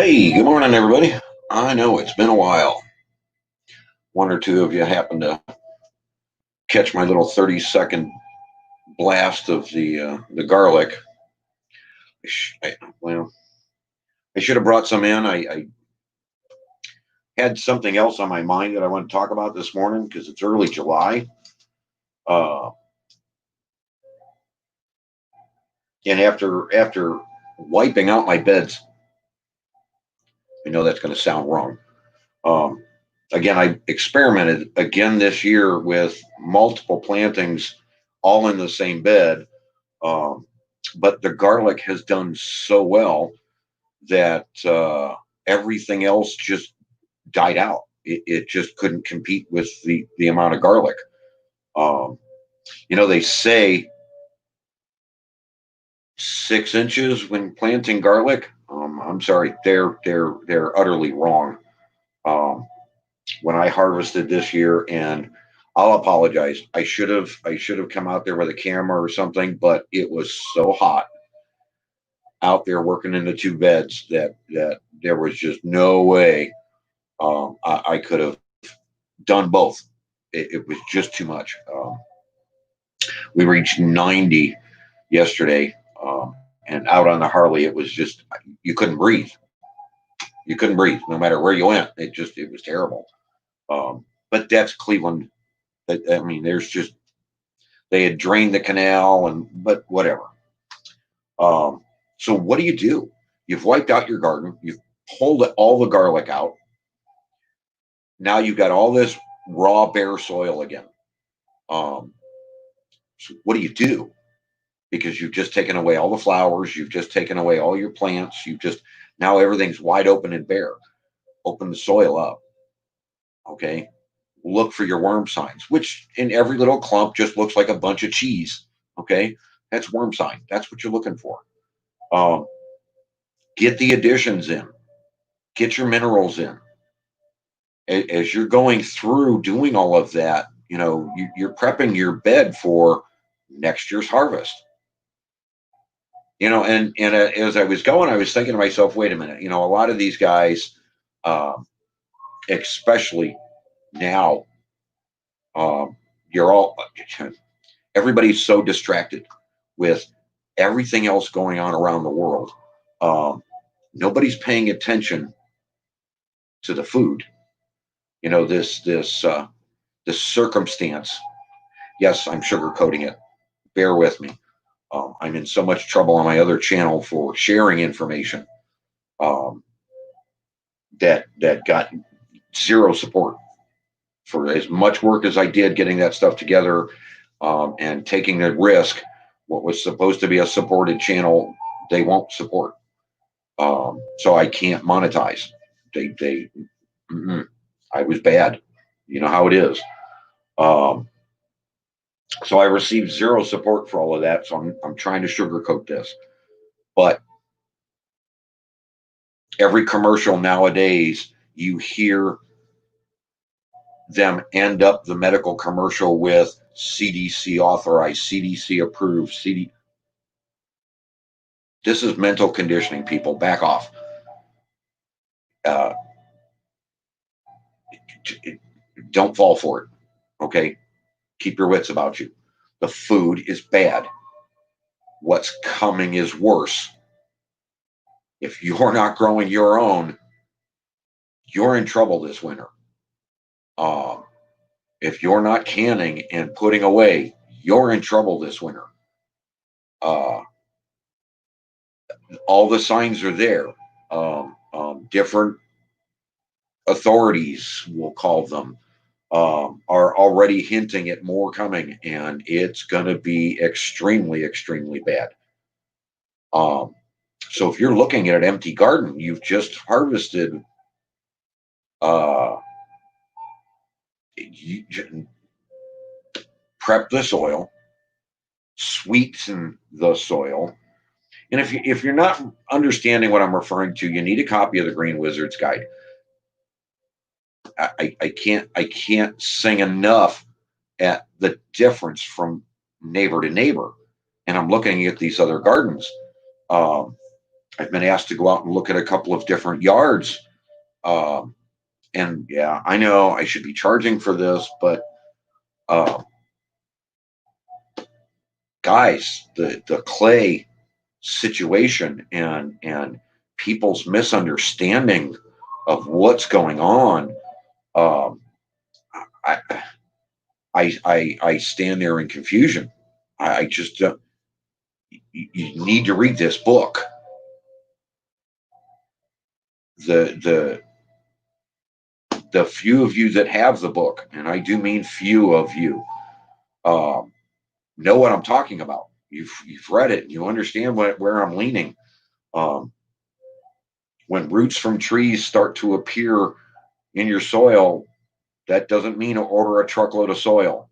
Hey, good morning, everybody. I know it's been a while. One or two of you happened to catch my little 30-second blast of the garlic. Well, I should have brought some in. I had something else on my mind that I want to talk about this morning because it's early July. Uh, and after wiping out my beds, I know that's going to sound wrong. Um, Again, I experimented again this year with multiple plantings all in the same bed. Um, but the garlic has done so well that everything else just died out. It just couldn't compete with the amount of garlic. Um, they say 6 inches when planting garlic. I'm sorry, they're utterly wrong. Um, when I harvested this year, and I'll apologize. I should have come out there with a camera or something, but it was so hot out there working in the two beds that there was just no way I could have done both. It was just too much. We reached 90 yesterday, and out on the Harley, it was just you couldn't breathe. You couldn't breathe no matter where you went. It was terrible. But that's Cleveland. I mean, there's just they had drained the canal, but whatever. Um, so what do you do? You've wiped out your garden. You've pulled all the garlic out. Now you've got all this raw bare soil again. Um, so what do you do? Because you've just taken away all the flowers, you've just taken away all your plants, you've just now everything's wide open and bare. Open the soil up. Okay. Look for your worm signs, which in every little clump just looks like a bunch of cheese. Okay. That's worm sign. That's what you're looking for. Um, get the additions in, get your minerals in. As you're going through doing all of that, you're prepping your bed for next year's harvest. And as I was going, I was thinking to myself, wait a minute, a lot of these guys, um, especially now, um, you're all everybody's so distracted with everything else going on around the world. Um, Nobody's paying attention to the food. This circumstance. Yes, I'm sugarcoating it. Bear with me. I'm in so much trouble on my other channel for sharing information um, that got zero support for as much work as I did getting that stuff together and taking the risk. What was supposed to be a supported channel, they won't support. So I can't monetize. They I was bad. You know how it is. Um, so I received zero support for all of that. So I'm trying to sugarcoat this, but every commercial nowadays you hear them end up the medical commercial with CDC authorized, CDC approved, CD. This is mental conditioning, people. Back off. Uh, don't fall for it. Okay. Keep your wits about you. The food is bad. What's coming is worse. If you're not growing your own, you're in trouble this winter. Um, if you're not canning and putting away, you're in trouble this winter. Uh, all the signs are there. Different authorities, we'll call them, are already hinting at more coming, and it's going to be extremely, extremely bad. Um, so if you're looking at an empty garden, you've just harvested. Uh, you, Prep the soil, sweeten the soil, and if you're not understanding what I'm referring to, you need a copy of the Green Wizard's Guide. I can't sing enough at the difference from neighbor to neighbor. And I'm looking at these other gardens. Um, I've been asked to go out and look at a couple of different yards. Um, and yeah, I know I should be charging for this, but uh, guys, the clay situation and people's misunderstanding of what's going on. Um, I, I stand there in confusion. I just you need to read this book. The the few of you that have the book, and I do mean few of you, um, know what I'm talking about. You've read it. You understand where I'm leaning. Um, when roots from trees start to appear in your soil, that doesn't mean order a truckload of soil.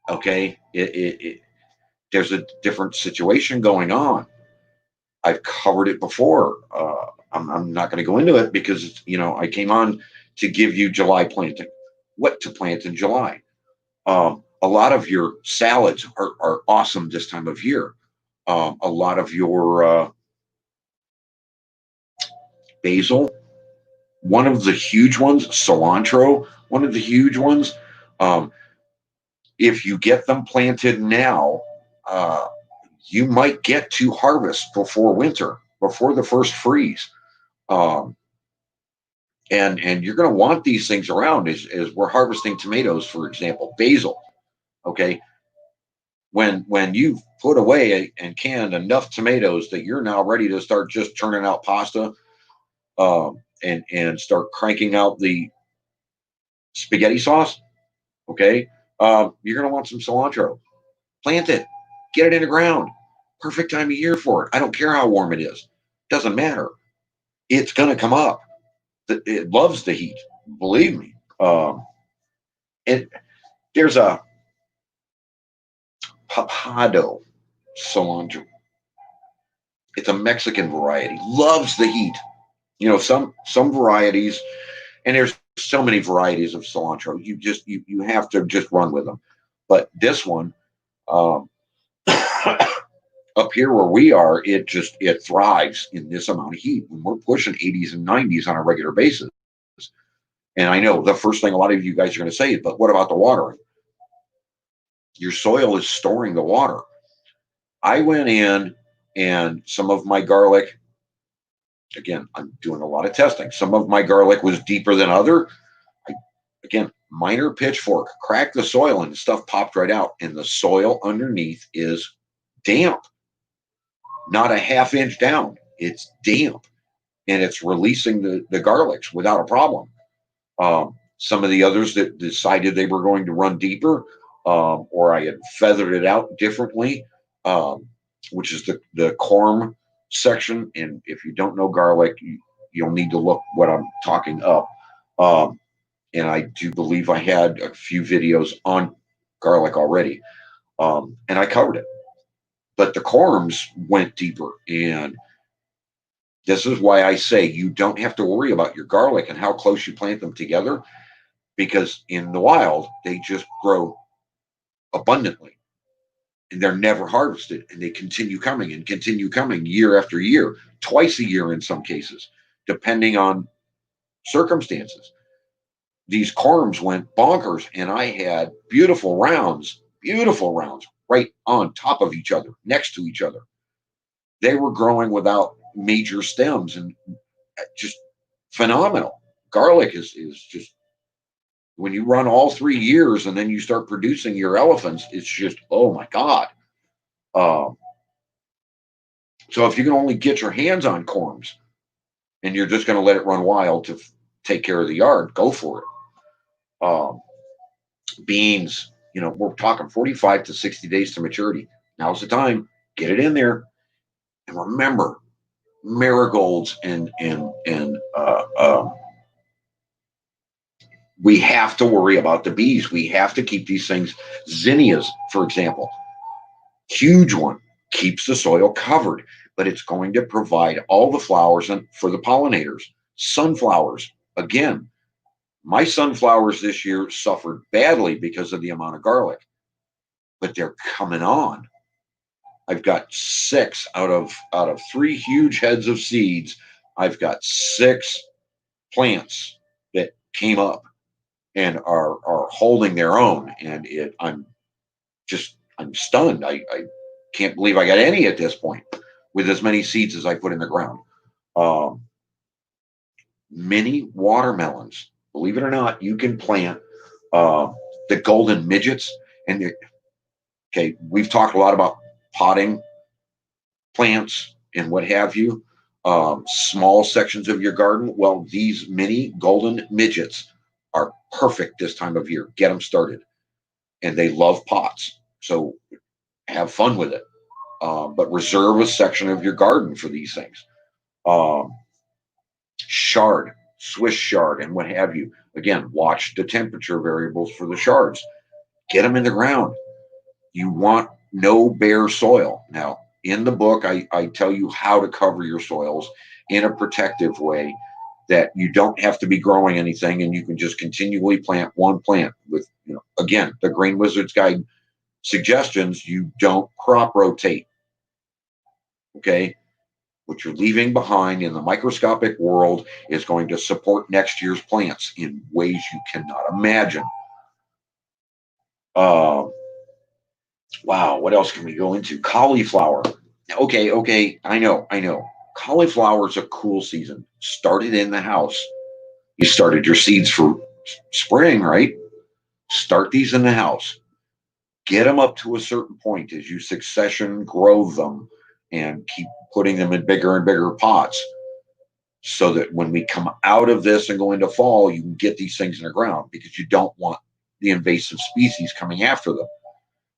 Okay, there's a different situation going on. I've covered it before. I'm not going to go into it because I came on to give you July planting, what to plant in July. A lot of your salads are awesome this time of year. A lot of your basil, one of the huge ones, cilantro, one of the huge ones. Um, if you get them planted now, uh, you might get to harvest before winter, before the first freeze. Um, and you're going to want these things around as we're harvesting tomatoes, for example, basil. Okay, when you've put away and canned enough tomatoes that you're now ready to start just churning out pasta, and start cranking out the spaghetti sauce. Okay, you're going to want some cilantro. Plant it, get it in the ground. Perfect time of year for it. I don't care how warm it is. Doesn't matter. It's going to come up. It loves the heat. Believe me. And there's a papado cilantro. It's a Mexican variety. Loves the heat. Some varieties, and there's so many varieties of cilantro. You have to just run with them. But this one, um, up here where we are, it thrives in this amount of heat. When we're pushing 80s and 90s on a regular basis. And I know the first thing a lot of you guys are going to say is, but what about the watering? Your soil is storing the water. I went in and some of my garlic, again, I'm doing a lot of testing. Some of my garlic was deeper than other. Again, minor pitchfork, cracked the soil and stuff popped right out. And the soil underneath is damp, not a half inch down. It's damp and it's releasing the garlics without a problem. Some of the others that decided they were going to run deeper, or I had feathered it out differently, which is the corm section. And if you don't know garlic, you'll need to look what I'm talking up. Um, and I do believe I had a few videos on garlic already, and I covered it. But the corms went deeper, and this is why I say you don't have to worry about your garlic and how close you plant them together, because in the wild they just grow abundantly and they're never harvested and they continue coming year after year, twice a year in some cases, depending on circumstances. These corms went bonkers, and I had beautiful rounds right on top of each other, next to each other. They were growing without major stems and just phenomenal. Garlic is just, when you run all 3 years and then you start producing your elephants, it's just, oh my God. Um, so if you can only get your hands on corms and you're just going to let it run wild to take care of the yard, go for it. Beans, we're talking 45 to 60 days to maturity. Now's the time. Get it in there. And remember, marigolds and we have to worry about the bees. We have to keep these things. Zinnias, for example, huge one, keeps the soil covered, but it's going to provide all the flowers and for the pollinators. Sunflowers, again, my sunflowers this year suffered badly because of the amount of garlic, but they're coming on. I've got 6 out of 3 huge heads of seeds. I've got 6 plants that came up and are holding their own, and I'm stunned. I can't believe I got any at this point with as many seeds as I put in the ground. Um, Mini watermelons, believe it or not, you can plant uh, the golden midgets. And okay, we've talked a lot about potting plants and what have you, small sections of your garden. Well, these mini golden midgets are perfect this time of year. Get them started, and they love pots. So have fun with it, but reserve a section of your garden for these things. Um, Chard, Swiss chard, and what have you. Again, watch the temperature variables for the shards. Get them in the ground. You want no bare soil. Now, in the book, I tell you how to cover your soils in a protective way that you don't have to be growing anything, and you can just continually plant one plant with, again, the Green Wizard's Guide suggestions. You don't crop rotate. Okay. What you're leaving behind in the microscopic world is going to support next year's plants in ways you cannot imagine. Uh, wow, what else can we go into? Cauliflower. Okay, I know. Cauliflower is a cool season. Started in the house. You started your seeds for spring, right? Start these in the house. Get them up to a certain point as you succession grow them and keep putting them in bigger and bigger pots, so that when we come out of this and go into fall, you can get these things in the ground, because you don't want the invasive species coming after them.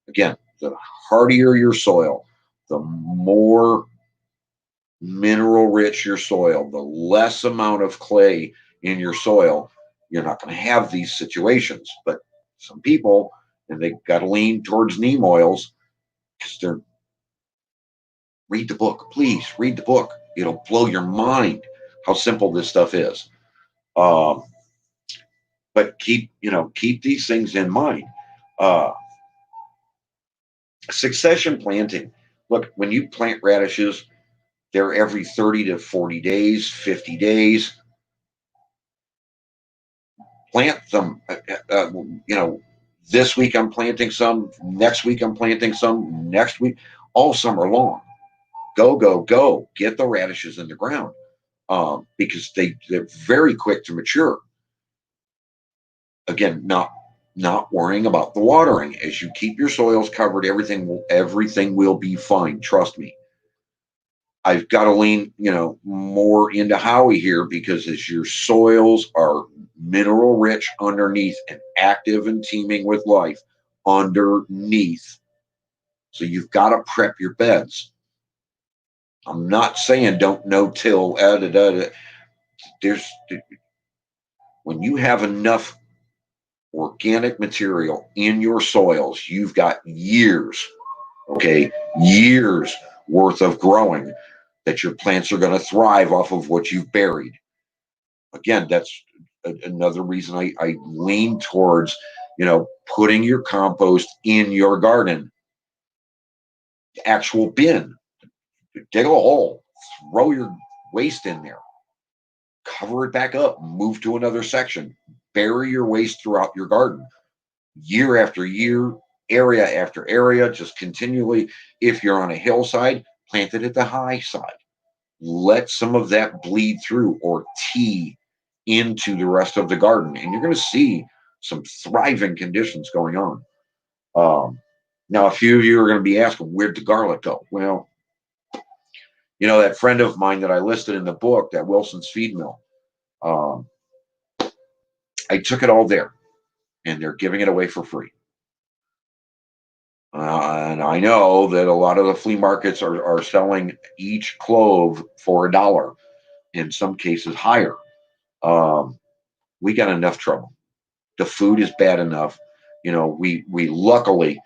Again, the hardier your soil, the more mineral rich your soil, the less amount of clay in your soil, you're not going to have these situations. But some people, and they got to lean towards neem oils, because they're, read the book, please read the book. It'll blow your mind how simple this stuff is. Um, but keep these things in mind. Uh, Succession planting. Look, when you plant radishes, they're every 30 to 40 days, 50 days. Plant them. This week I'm planting some. Next week I'm planting some. Next week, all summer long. Go, go, go. Get the radishes in the ground, because they're very quick to mature. Again, not worrying about the watering. As you keep your soils covered, everything will be fine. Trust me. I've got to lean, more into Howie here, because as your soils are mineral rich underneath and active and teeming with life underneath, so you've got to prep your beds. I'm not saying don't no-till. There's when you have enough organic material in your soils, you've got years, okay, years worth of growing, that your plants are going to thrive off of what you've buried. Again, that's another reason I lean towards, putting your compost in your garden, actual bin. Dig a hole, throw your waste in there, cover it back up, move to another section, bury your waste throughout your garden, year after year, area after area, just continually. If you're on a hillside, plant it at the high side. Let some of that bleed through or tea into the rest of the garden, and you're going to see some thriving conditions going on. Now, a few of you are going to be asking, where'd the garlic go? Well, that friend of mine that I listed in the book, that Wilson's Feed Mill, um, I took it all there, and they're giving it away for free. And I know that a lot of the flea markets are selling each clove for $1, in some cases higher. We got enough trouble. The food is bad enough. We luckily,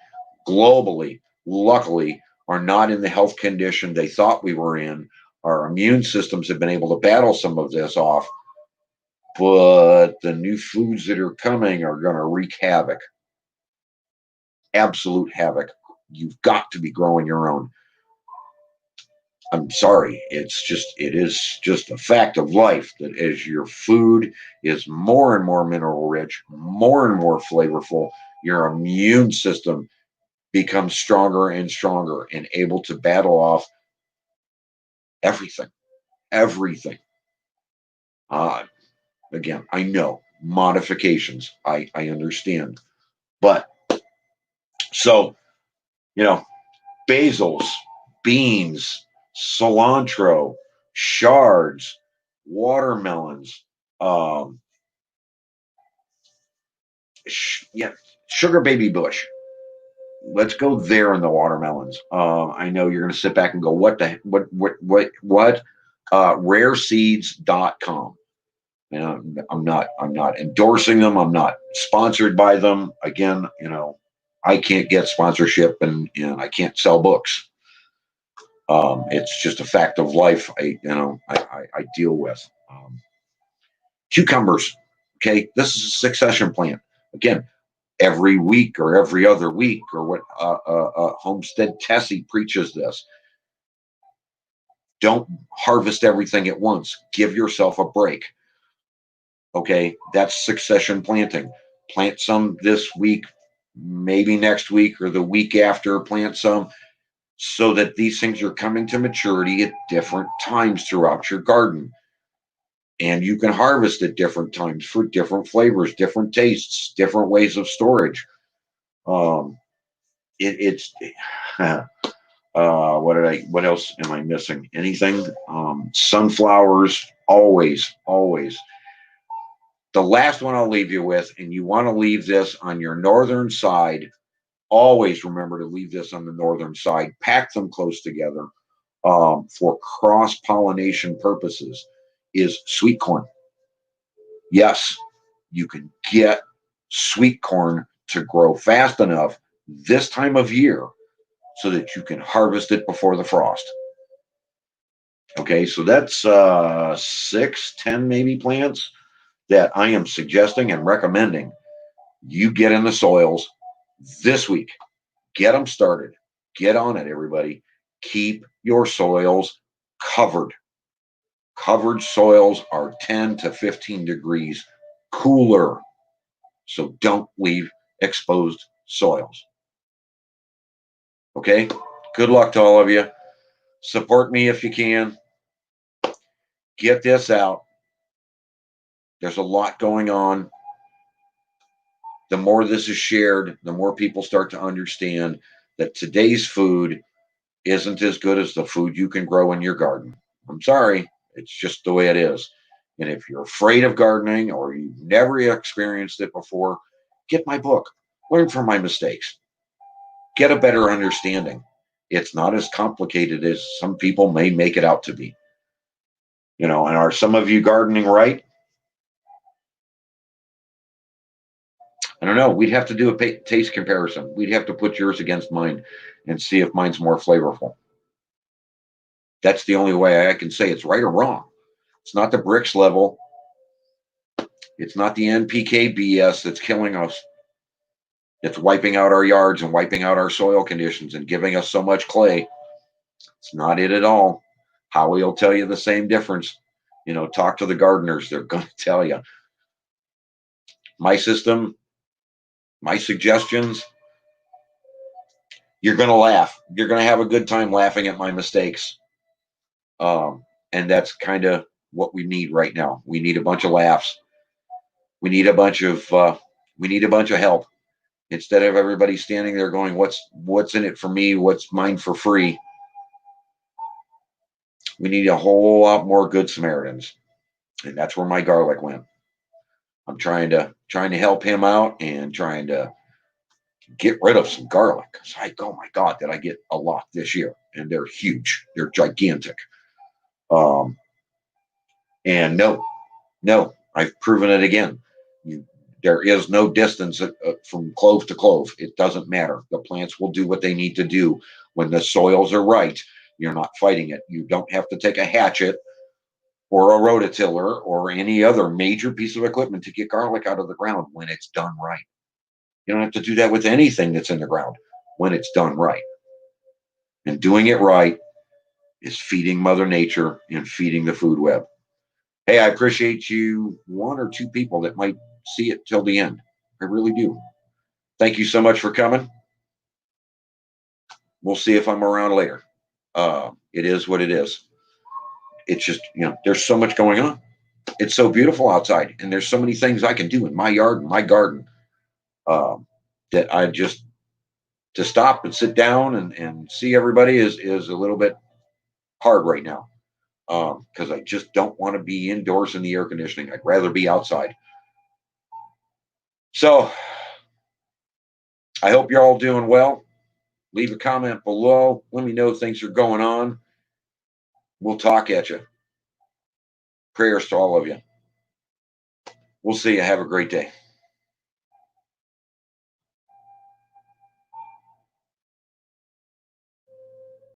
globally, luckily, are not in the health condition they thought we were in. Our immune systems have been able to battle some of this off, but the new foods that are coming are going to wreak havoc, absolute havoc. You've got to be growing your own. I'm sorry. It is just a fact of life that as your food is more and more mineral rich, more and more flavorful, your immune system becomes stronger and stronger and able to battle off everything, everything. Uh, Again, I know modifications. I understand. But so, you know, basils, beans, cilantro, shards, watermelons, um, yeah, sugar baby bush. Let's go there in the watermelons. I know you're going to sit back and go, what the, what? Rareseeds.com. And I'm not endorsing them. I'm not sponsored by them. Again, I can't get sponsorship and I can't sell books. It's just a fact of life. I deal with cucumbers. Okay, this is a succession plant. Again, every week or every other week or what Homestead Tessie preaches this. Don't harvest everything at once. Give yourself a break. Okay, that's succession planting. Plant some this week, maybe next week or the week after, plant some so that these things are coming to maturity at different times throughout your garden. And you can harvest at different times for different flavors, different tastes, different ways of storage. Um, it's what else am I missing? Anything? Sunflowers, always. The last one I'll leave you with, and you want to leave this on your northern side. Always remember to leave this on the northern side. Pack them close together for cross pollination purposes. Is sweet corn. Yes, you can get sweet corn to grow fast enough this time of year so that you can harvest it before the frost. Okay, so that's 6, 10 maybe plants that I am suggesting and recommending you get in the soils this week. Get them started. Get on it, everybody. Keep your soils covered. Covered soils are 10 to 15 degrees cooler. So don't leave exposed soils. Okay? Good luck to all of you. Support me if you can. Get this out. There's a lot going on. The more this is shared, the more people start to understand that today's food isn't as good as the food you can grow in your garden. I'm sorry, it's just the way it is. And if you're afraid of gardening or you've never experienced it before, get my book. Learn from my mistakes. Get a better understanding. It's not as complicated as some people may make it out to be. And are some of you gardening right? I don't know. We'd have to do a taste comparison. We'd have to put yours against mine and see if mine's more flavorful. That's the only way I can say it's right or wrong. It's not the bricks level. It's not the NPK BS that's killing us. It's wiping out our yards and wiping out our soil conditions and giving us so much clay. It's not it at all. Howie will tell you the same difference. Talk to the gardeners. They're going to tell you. My system, my suggestions, you're going to laugh. You're going to have a good time laughing at my mistakes. And that's kind of what we need right now. We need a bunch of laughs. We need a bunch of help. Instead of everybody standing there going, what's in it for me? What's mine for free? We need a whole lot more good Samaritans. And that's where my garlic went. I'm trying to help him out and trying to get rid of some garlic. It's like, oh my God, did I get a lot this year? And they're huge. They're gigantic. And no, I've proven it again. There is no distance from clove to clove. It doesn't matter. The plants will do what they need to do when the soils are right. You're not fighting it. You don't have to take a hatchet or a rototiller or any other major piece of equipment to get garlic out of the ground when it's done right. You don't have to do that with anything that's in the ground when it's done right. And doing it right is feeding Mother Nature and feeding the food web. Hey, I appreciate you, one or two people that might see it till the end. I really do. Thank you so much for coming. We'll see if I'm around later. It is what it is. It's just, there's so much going on. It's so beautiful outside, and there's so many things I can do in my yard and my garden, that I just, to stop and sit down and see everybody is a little bit hard right now, because I just don't want to be indoors in the air conditioning. I'd rather be outside. So I hope you're all doing well. Leave a comment below. Let me know things are going on. We'll talk at you. Prayers to all of you. We'll see you. Have a great day.